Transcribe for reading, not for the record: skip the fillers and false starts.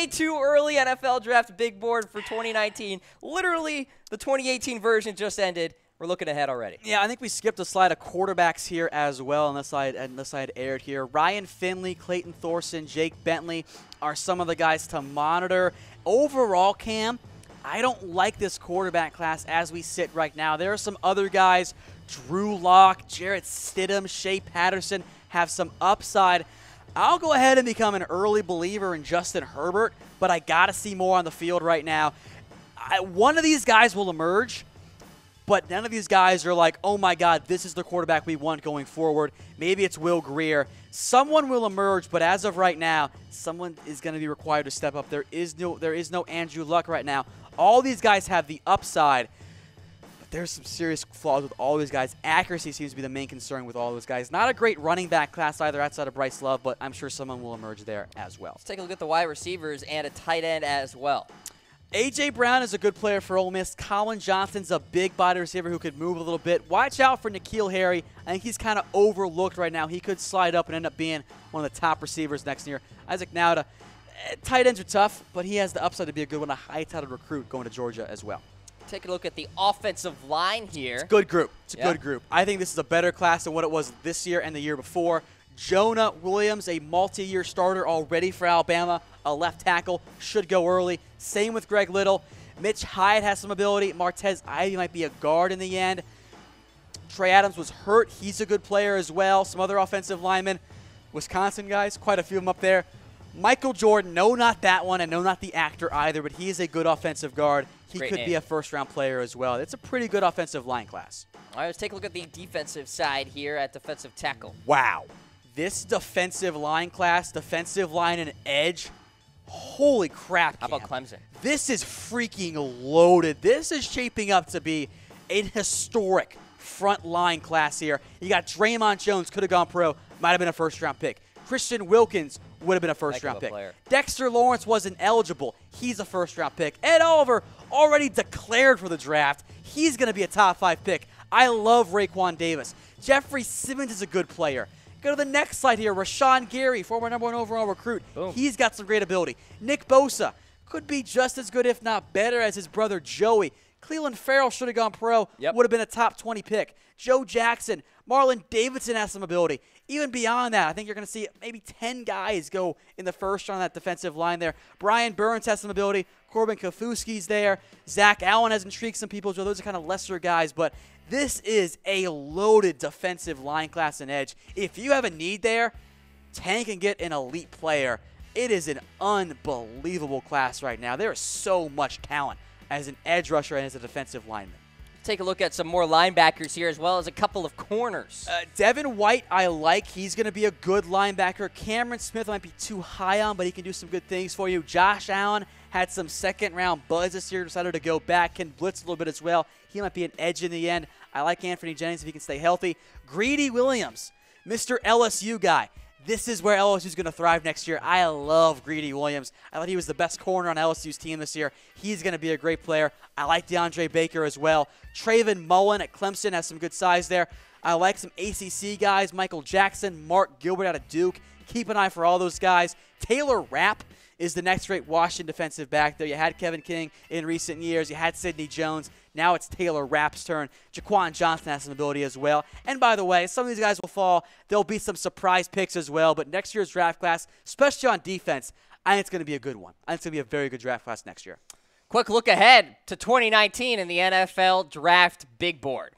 too early NFL draft big board for 2019. Literally, the 2018 version just ended. We're looking ahead already. Yeah, I think we skipped a slide of quarterbacks here as well, unless I had aired here. Ryan Finley, Clayton Thorson, Jake Bentley are some of the guys to monitor. Overall, Cam, I don't like this quarterback class as we sit right now. There are some other guys, Drew Lock, Jarrett Stidham, Shea Patterson, have some upside. I'll go ahead and become an early believer in Justin Herbert, but I got to see more on the field right now. One of these guys will emerge, but none of these guys are like, oh my God, this is the quarterback we want going forward. Maybe it's Will Grier. Someone will emerge, but as of right now, someone is going to be required to step up. There is no Andrew Luck right now. All these guys have the upside, but there's some serious flaws with all these guys. Accuracy seems to be the main concern with all those guys. Not a great running back class either outside of Bryce Love, but I'm sure someone will emerge there as well. Let's take a look at the wide receivers and a tight end as well. A.J. Brown is a good player for Ole Miss. Collin Johnson's a big body receiver who could move a little bit. Watch out for N'Keal Harry. I think he's kind of overlooked right now. He could slide up and end up being one of the top receivers next year. Isaac Nauta, tight ends are tough, but he has the upside to be a good one, a high-touted recruit going to Georgia as well. Take a look at the offensive line here. It's a good group. It's a good group. I think this is a better class than what it was this year and the year before. Jonah Williams, a multi-year starter already for Alabama, a left tackle, should go early. Same with Greg Little. Mitch Hyde has some ability. Martez Ivy might be a guard in the end. Trey Adams was hurt. He's a good player as well. Some other offensive linemen. Wisconsin guys, quite a few of them up there. Michael Jordan, no, not that one, and no, not the actor either, but he is a good offensive guard. He could be a first-round player as well. It's a pretty good offensive line class. All right, let's take a look at the defensive side here at defensive tackle. Wow. This defensive line class, defensive line and edge, holy crap, Cam. How about Clemson? This is freaking loaded. This is shaping up to be a historic front line class here. You got Draymond Jones, could have gone pro, might have been a first-round pick. Christian Wilkins would have been a first-round pick. Dexter Lawrence wasn't eligible. He's a first-round pick. Ed Oliver already declared for the draft. He's going to be a top-5 pick. I love Raekwon Davis. Jeffrey Simmons is a good player. Go to the next slide here. Rashawn Gary, former #1 overall recruit. Boom. He's got some great ability. Nick Bosa could be just as good, if not better, as his brother Joey. Cleveland Farrell should have gone pro. Would have been a top 20 pick. Joe Jackson, Marlon Davidson has some ability. Even beyond that, I think you're going to see maybe 10 guys go in the first round on that defensive line there. Brian Burns has some ability. Corbin Kafuski's there. Zach Allen has intrigued some people. So those are kind of lesser guys, but this is a loaded defensive line class and edge. If you have a need there, Tank can get an elite player. It is an unbelievable class right now. There is so much talent as an edge rusher and as a defensive lineman. Take a look at some more linebackers here as well as a couple of corners. Devin White, I like. He's going to be a good linebacker. Cameron Smith might be too high on, but he can do some good things for you. Josh Allen had some second-round buzz this year, decided to go back, can blitz a little bit as well. He might be an edge in the end. I like Anthony Jennings if he can stay healthy. Greedy Williams, Mr. LSU guy. This is where LSU is going to thrive next year. I love Greedy Williams. I thought he was the best corner on LSU's team this year. He's going to be a great player. I like DeAndre Baker as well. Trayvon Mullen at Clemson has some good size there. I like some ACC guys. Michael Jackson, Mark Gilbert out of Duke. Keep an eye for all those guys. Taylor Rapp is the next great Washington defensive back there. You had Kevin King in recent years. You had Sidney Jones. Now it's Taylor Rapp's turn. Jaquan Johnson has some ability as well. And by the way, some of these guys will fall. There'll be some surprise picks as well. But next year's draft class, especially on defense, I think it's going to be a good one. I think it's going to be a very good draft class next year. Quick look ahead to 2019 in the NFL Draft Big Board.